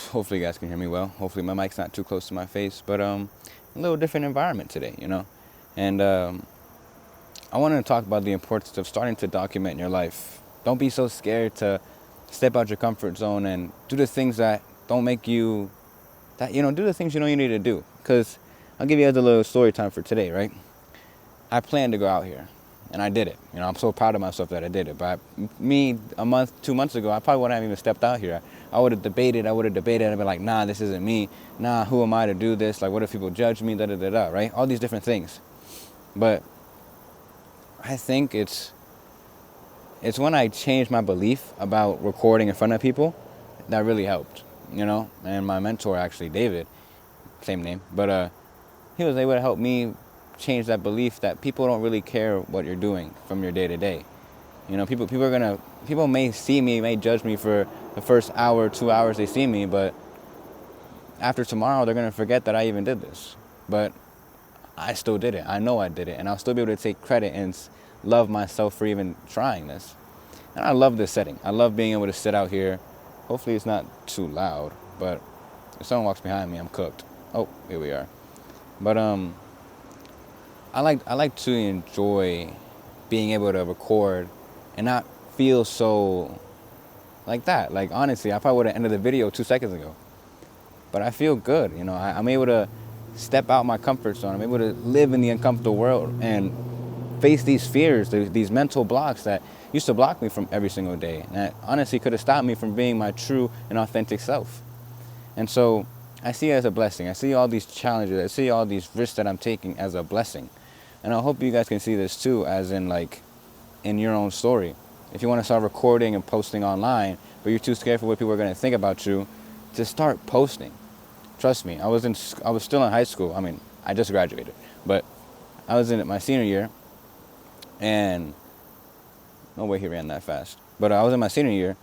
Hopefully you guys can hear me well. Hopefully my mic's not too close to my face. But a little different environment today, And I wanted to talk about the importance of starting to document your life. Don't be so scared to step out your comfort zone and do the things that don't make you, do the things you know you need to do. Because I'll give you guys a little story time for today, right? I planned to go out here, and I did it. I'm so proud of myself that I did it. But me, a month, 2 months ago, I probably wouldn't have even stepped out here. I would have debated. I'd be like, nah, this isn't me. Nah, who am I to do this? Like, what if people judge me? Da-da-da-da, right? All these different things. But I think it's when I changed my belief about recording in front of people that really helped, And my mentor, actually, David, same name, but he was able to help me change that belief that people don't really care what you're doing from your day to day. People may see me, may judge me for the first hour, 2 hours they see me, but after tomorrow they're gonna forget that I even did this. But I still did it. I know I did it, and I'll still be able to take credit and love myself for even trying this. And I love this setting. I love being able to sit out here. Hopefully it's not too loud, but if someone walks behind me, I'm cooked. Oh, here we are. But I like to enjoy being able to record and not feel so like that. Like, honestly, I probably would have ended the video 2 seconds ago. But I feel good, I'm able to step out my comfort zone. I'm able to live in the uncomfortable world and face these fears, these mental blocks that used to block me from every single day. And that honestly could have stopped me from being my true and authentic self. And so I see it as a blessing. I see all these challenges. I see all these risks that I'm taking as a blessing. And I hope you guys can see this too, as in like in your own story. If you want to start recording and posting online, but you're too scared for what people are going to think about you, just start posting. Trust me, I was still in high school. I mean, I just graduated, but I was in my senior year, and no way he ran that fast. But I was in my senior year,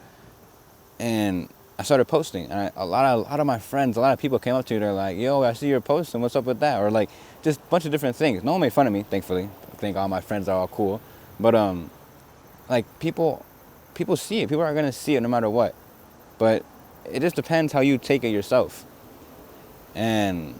and I started posting, and a lot of my friends, a lot of people came up to me. They're like, "Yo, I see you're posting. What's up with that?" Or like just a bunch of different things. No one made fun of me, thankfully. I think all my friends are all cool, but like people see it. People are gonna see it no matter what. But it just depends how you take it yourself. And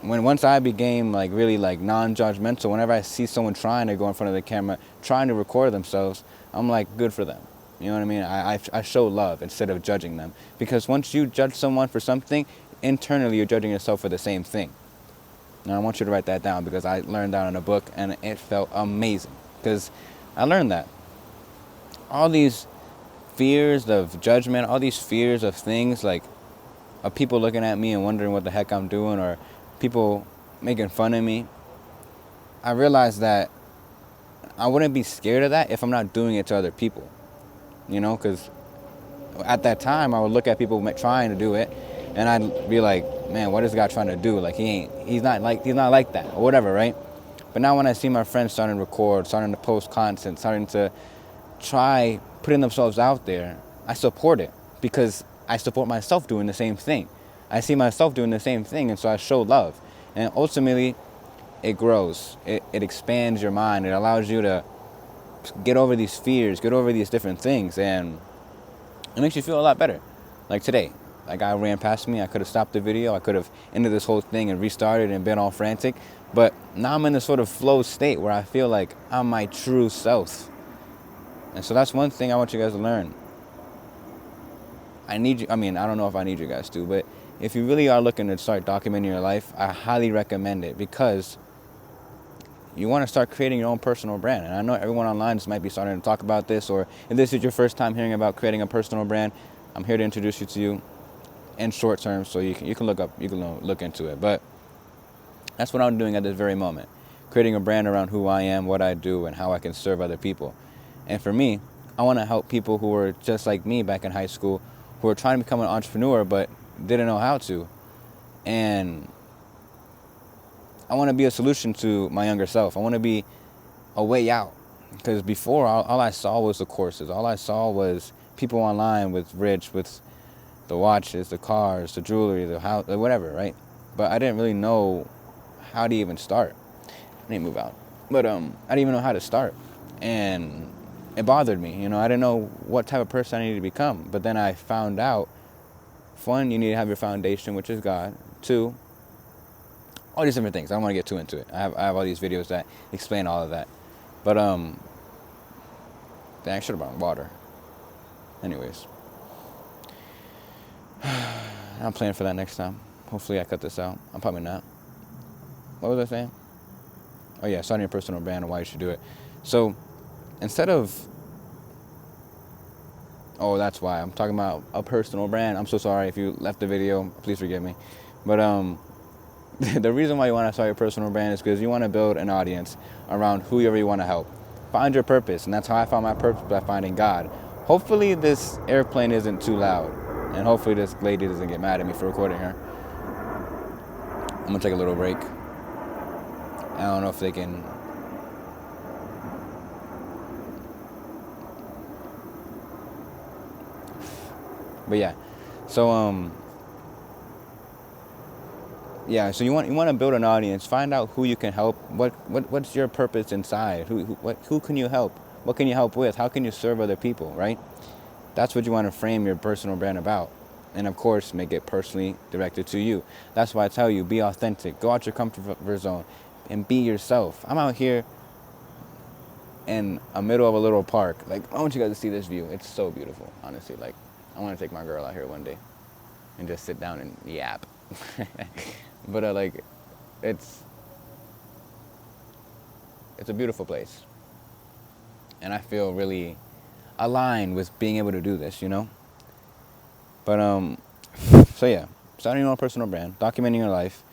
once I became like really like non-judgmental, whenever I see someone trying to go in front of the camera, trying to record themselves, I'm like, good for them. You know what I mean? I show love instead of judging them. Because once you judge someone for something, internally you're judging yourself for the same thing. Now I want you to write that down, because I learned that in a book and it felt amazing. Because I learned that all these fears of judgment, all these fears of things like of people looking at me and wondering what the heck I'm doing, or people making fun of me, I realized that I wouldn't be scared of that if I'm not doing it to other people. Because at that time I would look at people trying to do it, and I'd be like, man, what is this guy trying to do? Like he's not like that, or whatever, right? But now when I see my friends starting to record, starting to post content, starting to try putting themselves out there, I support it, because I support myself doing the same thing. I see myself doing the same thing, and so I show love. And ultimately, it grows. It expands your mind. It allows you to get over these fears, get over these different things, and it makes you feel a lot better. Like today, a guy ran past me. I could have stopped the video. I could have ended this whole thing and restarted and been all frantic. But now I'm in this sort of flow state where I feel like I'm my true self. And so that's one thing I want you guys to learn. I don't know if I need you guys to, but if you really are looking to start documenting your life, I highly recommend it, because you want to start creating your own personal brand. And I know everyone online might be starting to talk about this, or if this is your first time hearing about creating a personal brand, I'm here to introduce you to you in short term, so you can look into it. But that's what I'm doing at this very moment, creating a brand around who I am, what I do, and how I can serve other people. And for me, I want to help people who were just like me back in high school, who were trying to become an entrepreneur but didn't know how to. And I want to be a solution to my younger self. I want to be a way out. Because before, all I saw was the courses. All I saw was people online with the watches, the cars, the jewelry, the house, whatever, right? But I didn't really know how to even start. I didn't move out. But I didn't even know how to start. And it bothered me. I didn't know what type of person I needed to become. But then I found out one, you need to have your foundation, which is God. Two, all these different things. I don't want to get too into it. I have all these videos that explain all of that. But dang, I should have brought water. Anyways, I'm planning for that next time. Hopefully I cut this out. I'm probably not. What was I saying? Oh yeah, starting your personal brand and why you should do it. So instead of, oh, that's why I'm talking about a personal brand. I'm so sorry if you left the video. Please forgive me. But the reason why you want to start your personal brand is because you want to build an audience around whoever you want to help. Find your purpose, and that's how I found my purpose, by finding God. Hopefully this airplane isn't too loud, and hopefully this lady doesn't get mad at me for recording her. I'm gonna take a little break. I don't know if they can. But yeah, so so you want to build an audience. Find out who you can help. What's your purpose inside? Who can you help? What can you help with? How can you serve other people? Right? That's what you want to frame your personal brand about. And of course, make it personally directed to you. That's why I tell you, be authentic. Go out your comfort zone and be yourself. I'm out here in the middle of a little park. Like, I want you guys to see this view. It's so beautiful, honestly. Like, I want to take my girl out here one day and just sit down and yap. But like, it's a beautiful place. And I feel really aligned with being able to do this, you know? But so yeah, starting your own personal brand, documenting your life,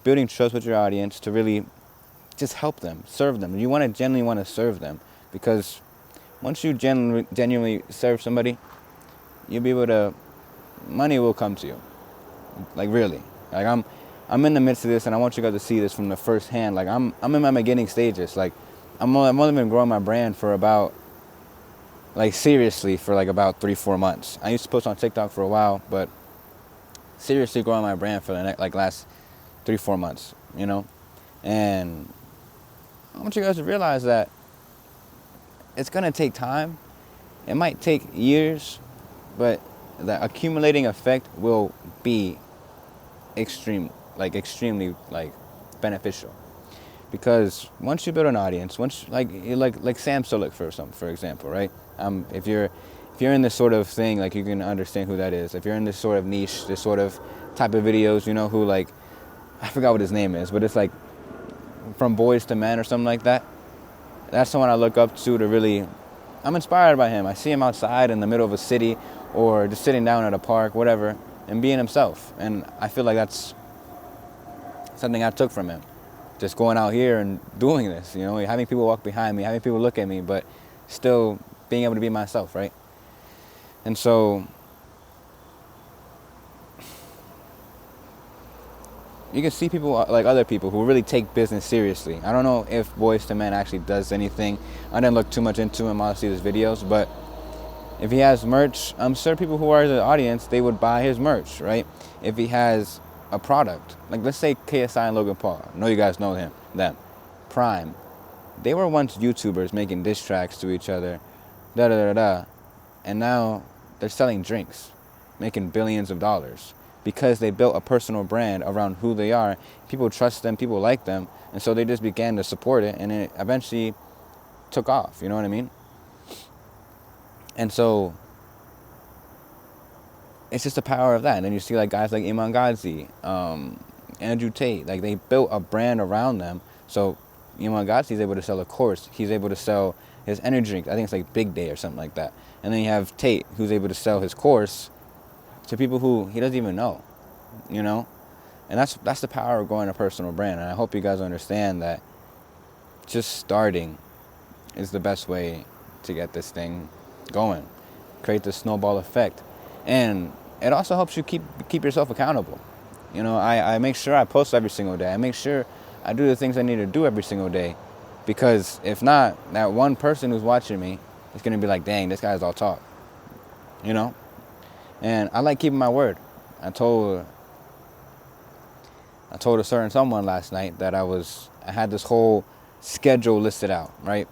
building trust with your audience to really just help them, serve them. You want to genuinely want to serve them, because once you genuinely serve somebody, you'll be able to, money will come to you. Like, really. Like, I'm in the midst of this, and I want you guys to see this from the first hand. Like, I'm in my beginning stages. Like, I've only been growing my brand for about, like, seriously, for like about 3-4 months. I used to post on TikTok for a while, but seriously growing my brand for the last 3-4 months, you know? And I want you guys to realize that it's going to take time. It might take years, but the accumulating effect will be extremely beneficial. Because once you build an audience, like Sam Sulek for example, right? If you're in this sort of thing, like, you can understand who that is. If you're in this sort of niche, this sort of type of videos, you know, who, like, I forgot what his name is, but it's like From Boys to Men or something like that. That's someone I look up to really, I'm inspired by him. I see him outside in the middle of a city, or just sitting down at a park, whatever, and being himself. And I feel like that's something I took from him. Just going out here and doing this, you know, having people walk behind me, having people look at me, but still being able to be myself, right? And so you can see people, like other people, who really take business seriously. I don't know if Boys to Men actually does anything. I didn't look too much into him, honestly, his videos, but if he has merch, I'm sure people who are the audience, they would buy his merch, right? If he has a product, like, let's say KSI and Logan Paul. I know you guys know them. Prime. They were once YouTubers making diss tracks to each other, and now they're selling drinks, making billions of dollars, because they built a personal brand around who they are. People trust them, people like them, and so they just began to support it, and it eventually took off, you know what I mean? And so it's just the power of that. And then you see, like, guys like Iman Gadzhi, Andrew Tate, like, they built a brand around them. So Iman Gadzhi is able to sell a course. He's able to sell his energy drink. I think it's like Big Day or something like that. And then you have Tate, who's able to sell his course to people who he doesn't even know, you know? And that's the power of growing a personal brand. And I hope you guys understand that just starting is the best way to get this thing going. Create the snowball effect. And it also helps you keep yourself accountable. You know, I make sure I post every single day. I make sure I do the things I need to do every single day. Because if not, that one person who's watching me is going to be like, dang, this guy's all talk. You know? And I like keeping my word. I told a certain someone last night that I had this whole schedule listed out, right?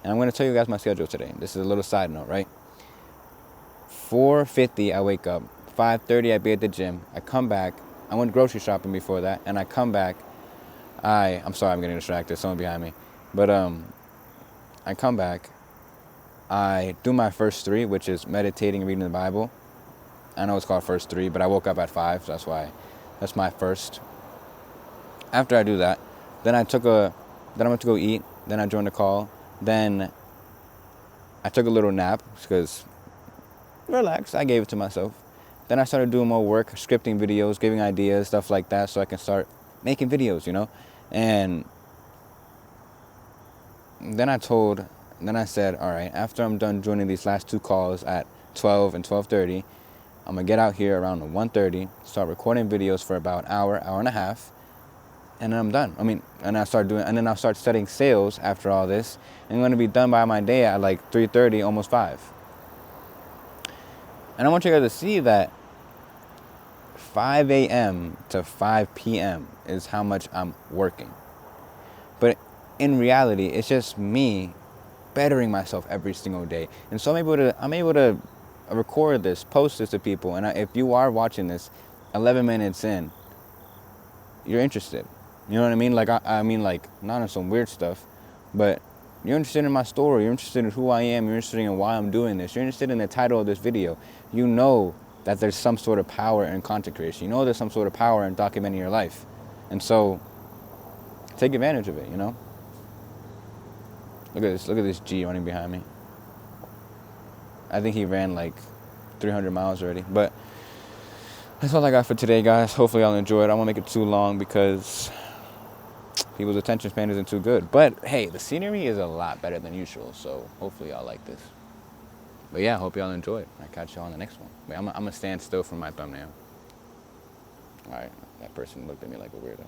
And I'm going to tell you guys my schedule today. This is a little side note, right? 4:50 I wake up. 5:30, I'd be at the gym. I come back. I went grocery shopping before that, and I come back. I'm sorry, I'm getting distracted. Someone behind me. But I come back. I do my first 3, which is meditating and reading the Bible. I know it's called first 3, but I woke up at 5, so that's my first. After I do that, then I went to go eat. Then I joined the call. Then I took a little nap because relax. I gave it to myself. Then I started doing more work, scripting videos, giving ideas, stuff like that, so I can start making videos, And then I said, all right, after I'm done joining these last 2 calls at 12 and 12:30, I'm going to get out here around 1:30, start recording videos for about an hour and a half, and then I'm done. And then I'll start setting sales after all this. And I'm going to be done by my day at like 3:30, almost 5. And I want you guys to see that 5 a.m. to 5 p.m. is how much I'm working. But in reality, it's just me bettering myself every single day. And so I'm able to record this, post this to people. And if you are watching this 11 minutes in, you're interested. You know what I mean? Like, I mean, like, not in some weird stuff, but you're interested in my story. You're interested in who I am. You're interested in why I'm doing this. You're interested in the title of this video. You know that there's some sort of power in content creation. You know there's some sort of power in documenting your life. And so, take advantage of it, Look at this G running behind me. I think he ran like 300 miles already. But that's all I got for today, guys. Hopefully y'all enjoy it. I won't make it too long because people's attention span isn't too good. But hey, the scenery is a lot better than usual, so hopefully y'all like this. But yeah, I hope y'all enjoy it. I'll catch y'all on the next one. Wait, I'm going to stand still for my thumbnail. All right, that person looked at me like a weirdo.